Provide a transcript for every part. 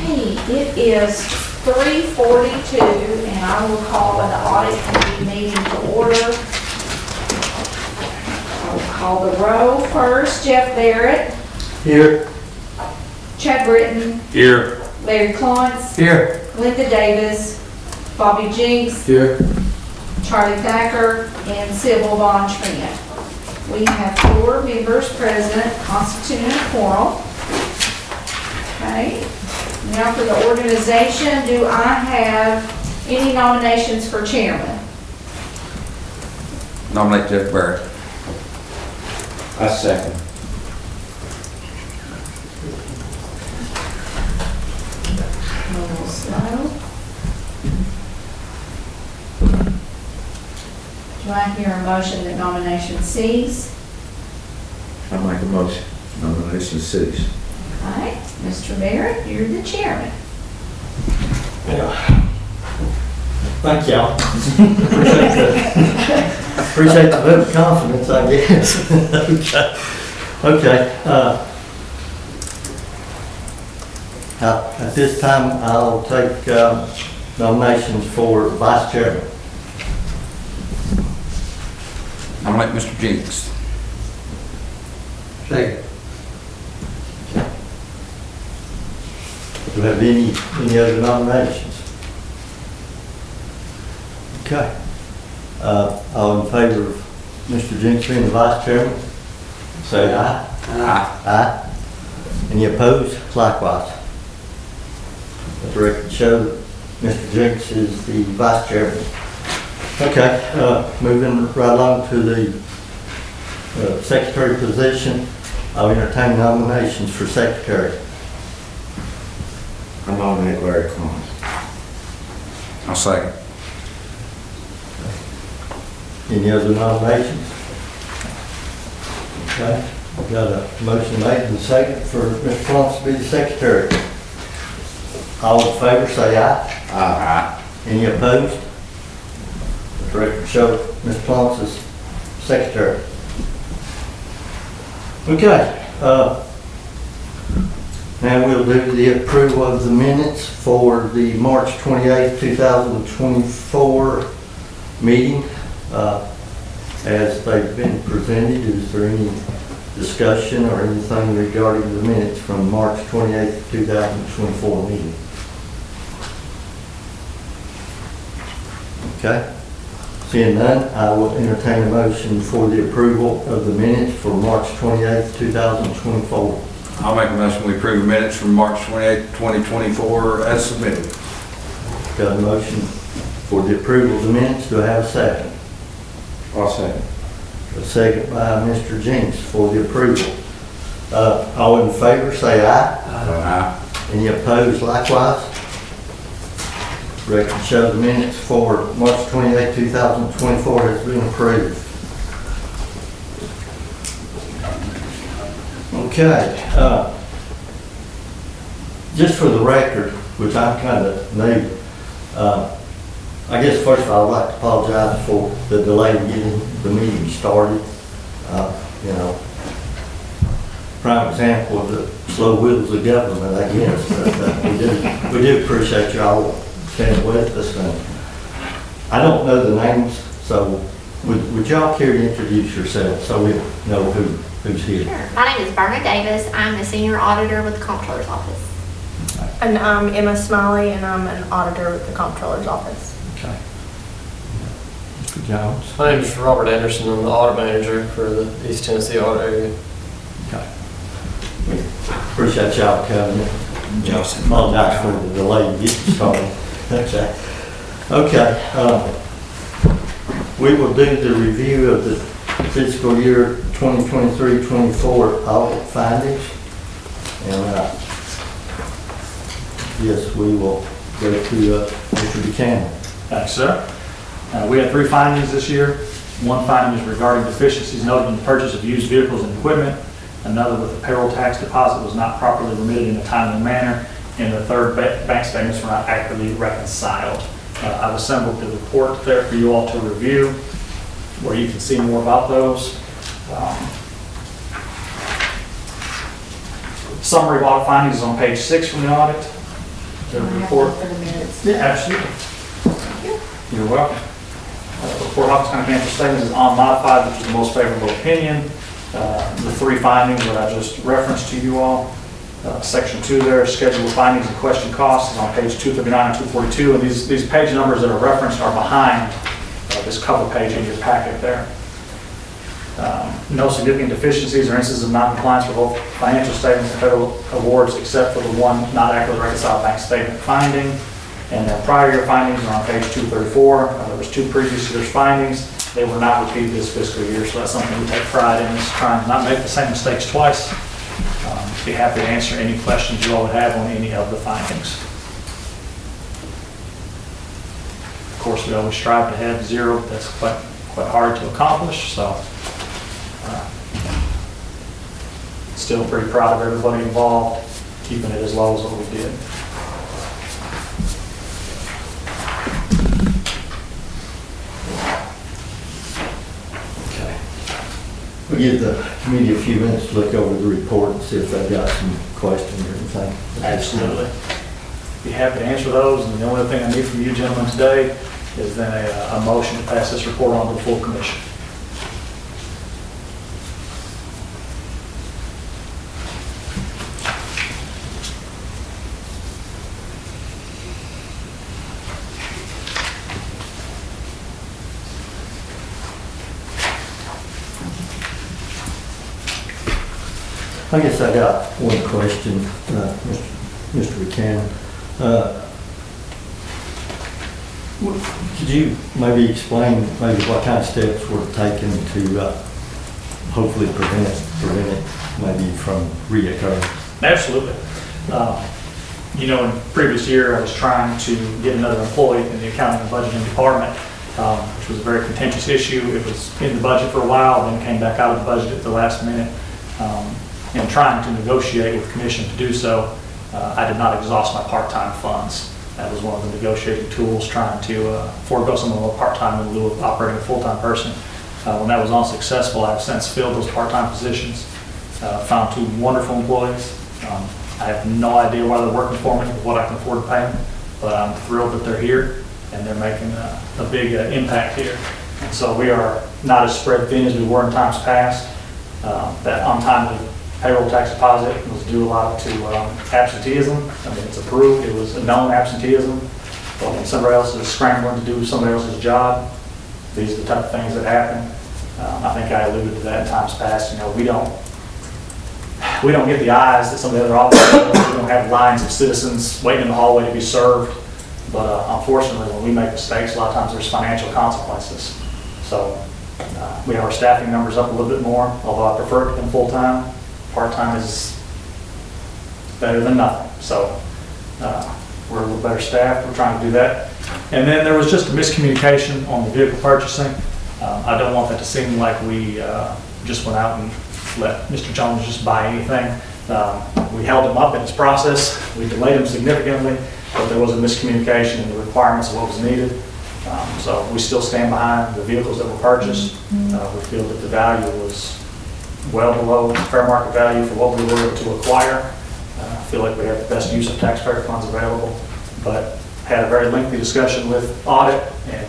Okay, it is 3:42, and I will call an audit committee meeting to order. I'll call the roll first. Jeff Barrett. Here. Chad Britton. Here. Larry Klontz. Here. Linda Davis. Bobby Jinks. Here. Charlie Thacker, and Sybil Von Trent. We have 4 members present, constituting a quorum. Okay. Now for the organization, do I have any nominations for chairman? Nominate Jeff Barrett. I second. A little slow. Do I hear a motion that nomination cease? I make a motion. Nomination cease. All right, Mr. Barrett, you're the chairman. Yeah. Thank y'all. Appreciate the vote of confidence, I guess. Okay. At this time, I'll take nominations for vice chairman. Nominate Mr. Jinks. Second. Do we have any other nominations? Okay. All in favor of Mr. Jinks being the vice chairman, say aye. Aye. Aye. Any opposed? Likewise. Let the record show that Mr. Jinks is the vice chairman. Okay, moving right along to the secretary position, I'll entertain nominations for secretary. I nominate Larry Collins. I'll second. Any other nominations? Okay, I've got a motion made and second for Mr. Klontz to be the secretary. All in favor say aye. Aye. Any opposed? Let the record show Mr. Klontz is secretary. Okay, now we'll do the approval of the minutes for the March 28th, 2024 meeting. As they've been presented, is there any discussion or anything regarding the minutes from March 28th, 2024 meeting? Okay. Seeing none, I will entertain a motion for the approval of the minutes for March 28th, 2024. I'll make a motion we approve minutes from March 28, 2024 as submitted. Got a motion for the approval of the minutes. Do I have a second? I'll second. A second by Mr. Jinks for the approval. All in favor say aye. Aye. Any opposed likewise? Record show the minutes for March 28, 2024 has been approved. Okay. Just for the record, which I'm kind of new, I guess first of all I'd like to apologize for the delay in getting the meeting started. You know, prime example of the slow wheels of government, I guess. But we do appreciate you all standing with us. And I don't know the names, so would y'all care to introduce yourself so we know who's here? Sure. My name is Berna Davis. I'm the senior auditor with the Comptroller's Office. And I'm Emma Smiley, and I'm an auditor with the Comptroller's Office. Okay. Mr. Jones. My name is Robert Anderson. I'm the audit manager for the East Tennessee audit area. Okay. We appreciate y'all coming. Justin. Apologize for the delay in getting started. Okay. We will do the review of the fiscal year 2023-24 audit findings. And yes, we will go to Mr. Buchanan. Thanks, sir. We had 3 findings this year. One finding is regarding deficiencies noted in the purchase of used vehicles and equipment. Another with the payroll tax deposit was not properly remitted in a timely manner. And the third, bank statements were not accurately reconciled. I've assembled the report there for you all to review, where you can see more about those. Summary of audit findings is on page 6 from the audit. The I have report. one for the minutes. Yeah, absolutely. You're welcome. Report Hawkins County Financial Statements is unmodified, which is the most favorable opinion. The three findings that I just referenced to you all. Section 2 there, scheduled findings and question costs, is on page 239 and 242, and these page numbers that are referenced are behind this cover page in your packet there. No significant deficiencies or instances of non-compliance for both financial statements and federal awards, except for the one not accurately reconciled bank statement finding. And then prior year findings are on page 234. There was 2 previous year's findings. They were not repeated this fiscal year, so that's something we take pride in, is trying to not make the same mistakes twice. Be happy to answer any questions you all would have on any of the findings. Of course, we always strive to have 0, but that's quite hard to accomplish, so still pretty proud of everybody involved, keeping it as low as what we did. We'll give the committee a few minutes to look over the report and see if they've got some questions or anything. Absolutely. Be happy to answer those, and the only thing I need from you gentlemen today is then a motion to pass this report on to the full commission. I guess I got one question, Mr. Buchanan. Could you maybe explain maybe what kind of steps were taken to hopefully prevent it maybe from reoccurring? Absolutely. You know, in the previous year, I was trying to get another employee in the accounting and budgeting department, which was a very contentious issue. It was in the budget for a while, then came back out of the budget at the last minute. And trying to negotiate with the commission to do so, I did not exhaust my part-time funds. That was one of the negotiating tools, trying to forego some of the part-time in lieu of operating a full-time person. When that was unsuccessful, I've since filled those part-time positions, found 2 wonderful employees. I have no idea why they're working for me, or what I can afford to pay them, but I'm thrilled that they're here and they're making a big impact here. And so we are not as spread thin as we were in times past. That untimely payroll tax deposit was due a lot to absenteeism. I mean, it's approved. It was a known absenteeism. But when somebody else is scrambling to do somebody else's job, these are the type of things that happen. I think I alluded to that in times past. You know, we don't get the eyes that some of the other officers do. We don't have lines of citizens waiting in the hallway to be served. But unfortunately, when we make mistakes, a lot of times there's financial consequences. So we have our staffing numbers up a little bit more, although I prefer it than full-time. Part-time is better than nothing. So we're a little better staffed. We're trying to do that. And then there was just a miscommunication on the vehicle purchasing. I don't want that to seem like we just went out and let Mr. Jones just buy anything. We held him up in his process. We delayed him significantly, but there was a miscommunication in the requirements of what was needed. So we still stand behind the vehicles that were purchased. We feel that the value was well below fair market value for what we were able to acquire. I feel like we have the best use of taxpayer funds available, but had a very lengthy discussion with audit and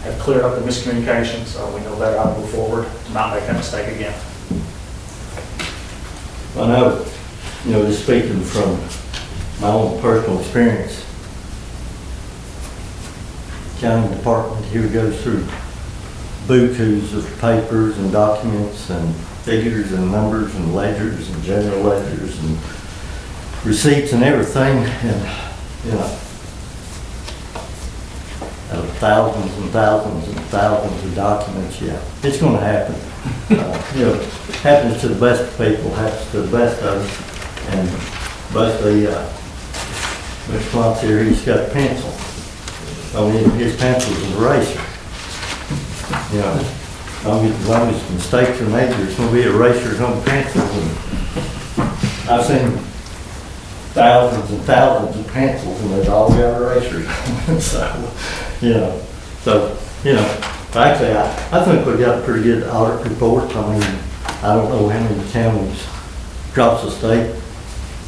have cleared up the miscommunication, so we know better how to move forward to not make that mistake again. I know, you know, just speaking from my own personal experience, accounting department here goes through bukus of papers and documents and figures and numbers and ledgers and general ledgers and receipts and everything, and you know, out of thousands and thousands and thousands of documents. Yeah, it's going to happen. You know, happens to the best of people, happens to the best of us. And basically, Mr. Klontz here, he's got a pencil. His pencil is an eraser. You know, as long as mistakes are made, there's going to be erasers on pencils. And I've seen thousands and thousands of pencils, and they've all got erasers. Actually, I think we've got a pretty good audit report. I mean, I don't know how many counties across the state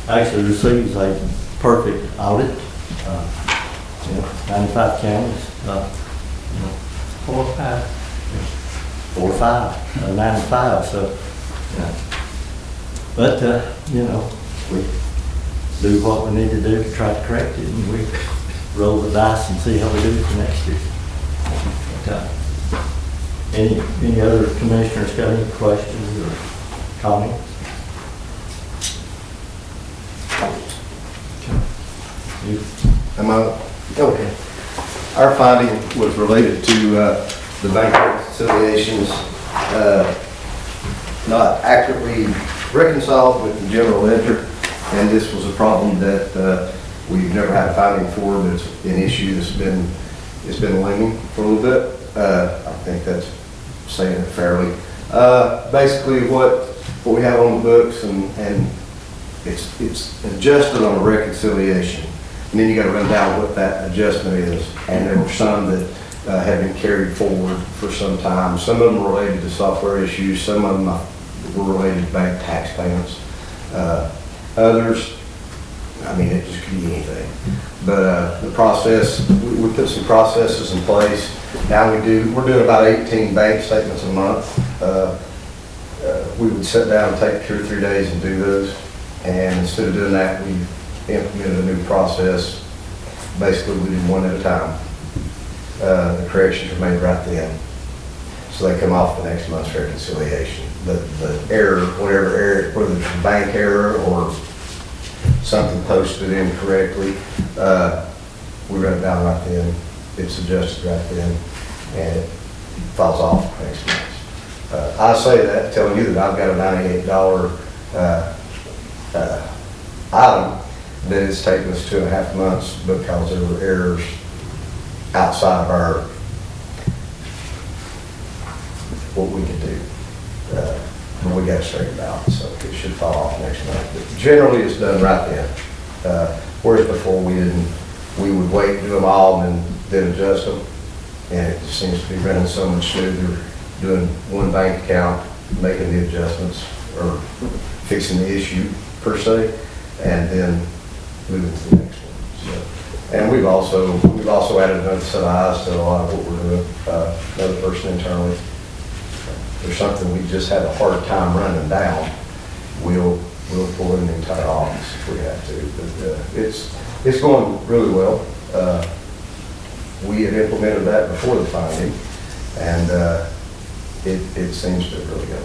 actually receives a perfect audit. You know, 95 counties, you know, 4 or 5. 4 or 5, 95, so, you know. But, you know, we do what we need to do to try to correct it, and we roll the dice and see how we do for next year. Okay. Any other commissioners got any questions or comments? You? Okay. Our finding was related to the bank reconciliations not accurately reconciled with the general ledger, and this was a problem that we've never had a finding for, but it's an issue that's been looming for a little bit. I think that's saying it fairly. Basically, what we have on the books, and it's adjusted on a reconciliation. And then you got to run down what that adjustment is. And there were some that have been carried forward for some time. Some of them were related to software issues. Some of them were related to bank tax payments. Others, I mean, it just could be anything. But the process, we put some processes in place. Now we're doing about 18 bank statements a month. We would sit down and take 2 or 3 days and do those. And instead of doing that, we implemented a new process. Basically, we did one at a time. The corrections are made right then. So they come off the next month's reconciliation. The error, whatever error, whether it's a bank error or something posted incorrectly, we run it down right then. It's adjusted right then, and it falls off next month. I say that telling you that I've got a $98 item that it's taken us 2.5 months because there were errors outside of our, what we could do. And we got it straightened out, so it should fall off next month. But generally, it's done right then. Whereas before, we would wait and do them all and then adjust them. And it just seems to be running so much smoother doing one bank account, making the adjustments or fixing the issue per se, and then moving to the next one. So, and we've also added another set of eyes to a lot of what we're doing. Another person internally. If there's something we just had a hard time running down, we'll pull in the entire office if we have to. But it's going really well. We had implemented that before the finding, and it seems to really go.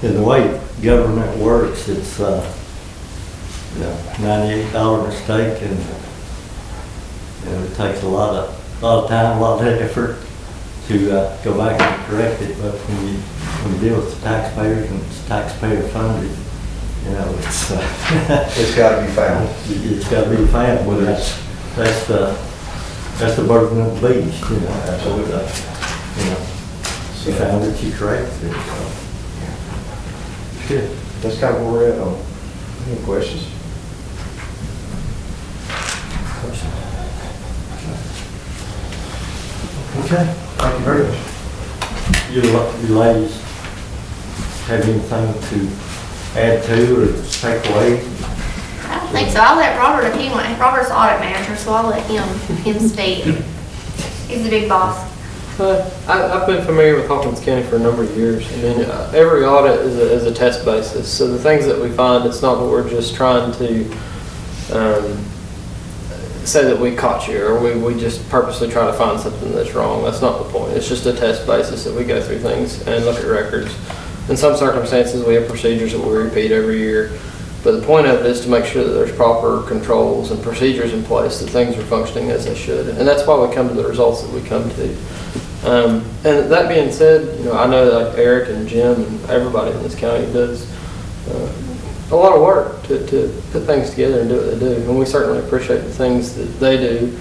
In the way government works, it's $98 mistake, and it takes a lot of time, a lot of effort to go back and correct it. But when you deal with the taxpayers and it's taxpayer funded, it's it's got to be found. It's got to be found. Well, that's the burden of the beast. Absolutely. You found it, you corrected it. Good. That's kind of where we're at on. Any questions? Okay, thank you very much. You ladies have anything to add to or take away? I don't think so. I'll let Robert, if he wants. Robert's the audit manager, so I'll let him speak. He's the big boss. I've been familiar with Hawkins County for a number of years. I mean, every audit is a test basis. So the things that we find, it's not that we're just trying to say that we caught you or we just purposely try to find something that's wrong. That's not the point. It's just a test basis that we go through things and look at records. In some circumstances, we have procedures that we repeat every year. But the point of it is to make sure that there's proper controls and procedures in place, that things are functioning as they should. And that's why we come to the results that we come to. And that being said, I know that Eric and Jim and everybody in this county does a lot of work to put things together and do what they do. And we certainly appreciate the things that they do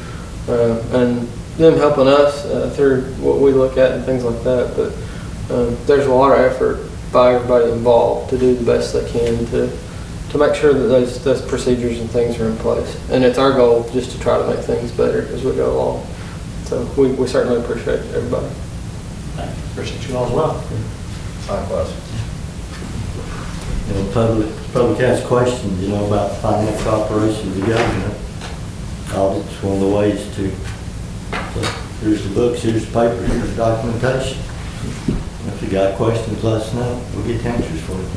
and them helping us through what we look at and things like that. But there's a lot of effort by everybody involved to do the best they can to make sure that those procedures and things are in place. And it's our goal just to try to make things better as we go along. So we certainly appreciate everybody. Appreciate you all as well. Likewise. you know, public has questions, you know, about the financial operations of the government. Audit's one of the ways to, so here's the books, here's the paper, here's the documentation. If you got questions, let us know, we'll get answers for you.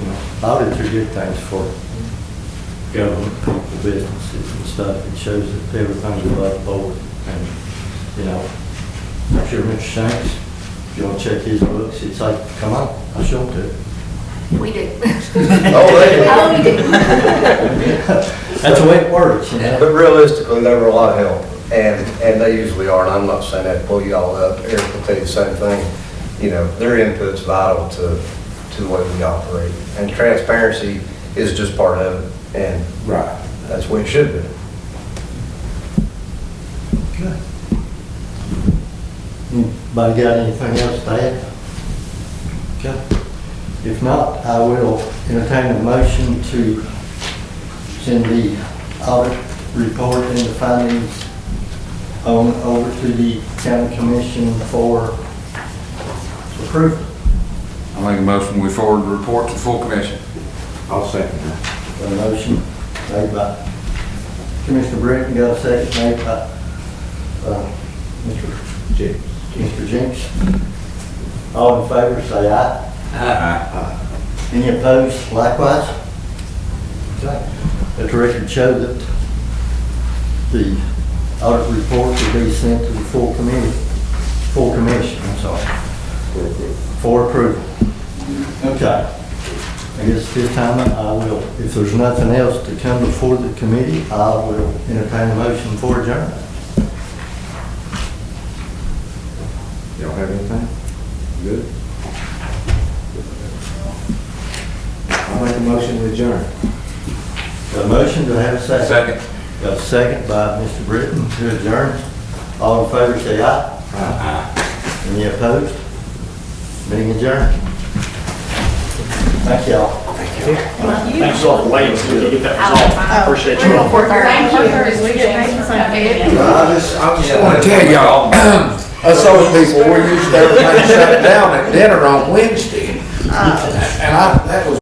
You know, audits are good things for government, people, businesses and stuff. It shows that everything's above board. And, you know, I'm sure Mr. Shanks, if you want to check his books, it's like, come on, I'll show them to you. We do. Oh, they- Oh, we do. That's the way it works, you know? But realistically, they were a lot of help, and they usually are, and I'm not saying that to pull you all up. Eric will tell you the same thing. You know, their input's vital to the way we operate, and transparency is just part of it, and that's what it should be. Good. Anybody got anything else to add? Okay. If not, I will entertain a motion to send the audit report and the findings on over to the county commission for approval. I make a motion, we forward the report to the full commission. I'll second that. Got a motion made by Commissioner Britton, got a second made by Mr. Jenks. All in favor, say aye. Aye. Any opposed, likewise? Okay. Let the record show that the audit report will be sent to the full commission, for approval. Okay. I guess this time I will, if there's nothing else to come before the committee, I will entertain a motion for adjournment. Y'all have anything? Good? I'll make a motion to adjourn. Got a motion, do I have a second? Second. Got a second by Mr. Britton to adjourn. All in favor say aye. Aye. Any opposed? Meeting adjourned. Thank y'all. Thanks all for waiting to get that resolved. Appreciate you all. Thank you. I just want to tell y'all, us old people, we used to everything shut down at dinner on Wednesday. And that was